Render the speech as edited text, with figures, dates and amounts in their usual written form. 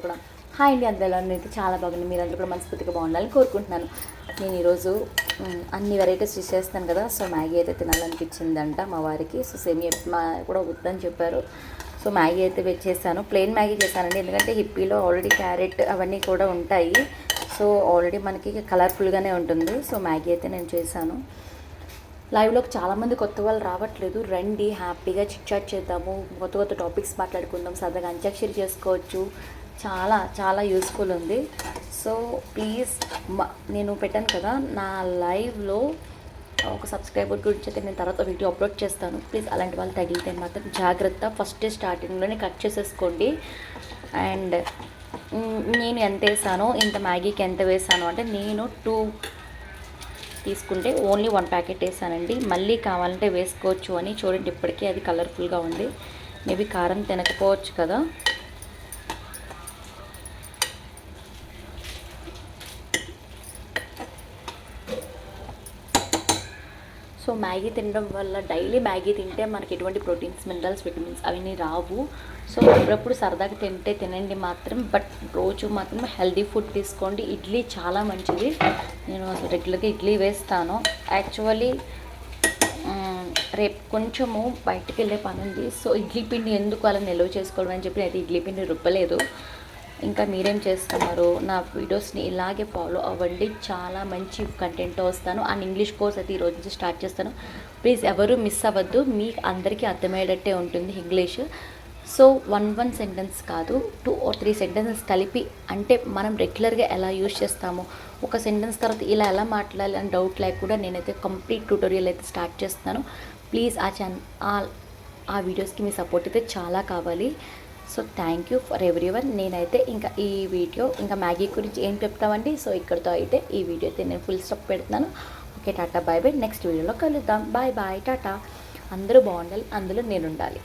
కూడా హాయ్ అండి, అందరూ అయితే చాలా బాగుంది. మీరందరూ కూడా మనస్ఫూర్తిగా బాగుండాలని కోరుకుంటున్నాను. నేను ఈరోజు అన్ని వెరైటీస్ చేస్తాను కదా. సో మ్యాగీ అయితే తినాలనిపించిందంట మా వారికి. సో సేమియా మా కూడా వద్దని చెప్పారు. సో మ్యాగీ అయితే చేశాను. ప్లెయిన్ మ్యాగీ చేశానండి, ఎందుకంటే హిప్పీలో ఆల్రెడీ క్యారెట్ అవన్నీ కూడా ఉంటాయి. సో ఆల్రెడీ మనకి కలర్ఫుల్గానే ఉంటుంది. సో మ్యాగీ అయితే నేను చేశాను. లైవ్లోకి చాలామంది కొత్త వాళ్ళు రావట్లేదు. రండి, హ్యాపీగా చిట్ చాట్ చేద్దాము, కొత్త కొత్త టాపిక్స్ మాట్లాడుకుందాం, సరదాగా అంత్యాక్షరి చేసుకోవచ్చు. చాలా చాలా యూస్ఫుల్ ఉంది. సో ప్లీజ్, నేను పెట్టాను కదా నా లైవ్లో ఒక సబ్స్క్రైబర్ గురించి అయితే నేను తర్వాత వీడియో అప్లోడ్ చేస్తాను. ప్లీజ్ అలాంటి వాళ్ళు తగిలితే మాత్రం జాగ్రత్త, ఫస్ట్ స్టార్టింగ్లోనే కట్ చేసేసుకోండి. అండ్ నేను ఎంత వేసానో, ఇంత మ్యాగీకి ఎంత వేసాను అంటే, నేను 2 తీసుకుంటే ఓన్లీ 1 ప్యాకెట్ వేసానండి. మళ్ళీ కావాలంటే వేసుకోవచ్చు అని. చూడండి, ఇప్పటికీ అది కలర్ఫుల్గా ఉంది. మేబీ కారం తినకపోవచ్చు కదా. సో మ్యాగీ తినడం వల్ల, డైలీ మ్యాగీ తింటే మనకి ఎటువంటి ప్రోటీన్స్, మినరల్స్, విటమిన్స్ అవన్నీ రావు. సో అప్పుడప్పుడు సరదాగా తినండి మాత్రం. బట్ రోజు మాత్రం హెల్దీ ఫుడ్ తీసుకోండి. ఇడ్లీ చాలా మంచిది. నేను అసలు రెగ్యులర్గా ఇడ్లీ వేస్తాను. యాక్చువల్లీ రేపు కొంచెము బయటికి వెళ్ళే పని ఉంది. సో ఇడ్లీ పిండి ఎందుకు అలా నిల్వ చేసుకోవడం అని చెప్పి అయితే ఇడ్లీ పిండి రుబ్బలేదు. ఇంకా మీరేం చేస్తున్నారు? నా వీడియోస్ని ఇలాగే ఫాలో అవ్వండి. చాలా మంచి కంటెంట్తో వస్తాను. అండ్ ఇంగ్లీష్ కోర్స్ అయితే ఈరోజు నుంచి స్టార్ట్ చేస్తాను. ప్లీజ్ ఎవరు మిస్ అవ్వద్దు. మీకు అందరికీ అర్థమయ్యేటట్టే ఉంటుంది ఇంగ్లీష్. సో 1 సెంటెన్స్ కాదు, 2 or 3 సెంటెన్సెస్ కలిపి, అంటే మనం రెగ్యులర్గా ఎలా యూజ్ చేస్తామో, ఒక సెంటెన్స్ తర్వాత ఇలా ఎలా మాట్లాడాలి అని డౌట్ లేకుండా నేనైతే కంప్లీట్ ట్యూటోరియల్ అయితే స్టార్ట్ చేస్తున్నాను. ప్లీజ్ ఆ వీడియోస్కి మీ సపోర్ట్ అయితే చాలా కావాలి. So thank you for everyone. నేనైతే ఇంకా ఈ వీడియో, ఇంకా మ్యాగీ గురించి ఏం చెప్తామండి. సో ఇక్కడితో అయితే ఈ వీడియో అయితే నేను ఫుల్ స్టాప్ పెడుతున్నాను. Okay, tata, bye bye. Next వీడియోలో కలుద్దాం. Bye bye, tata. అందరూ బాగుండాలి, అందులో నేను ఉండాలి.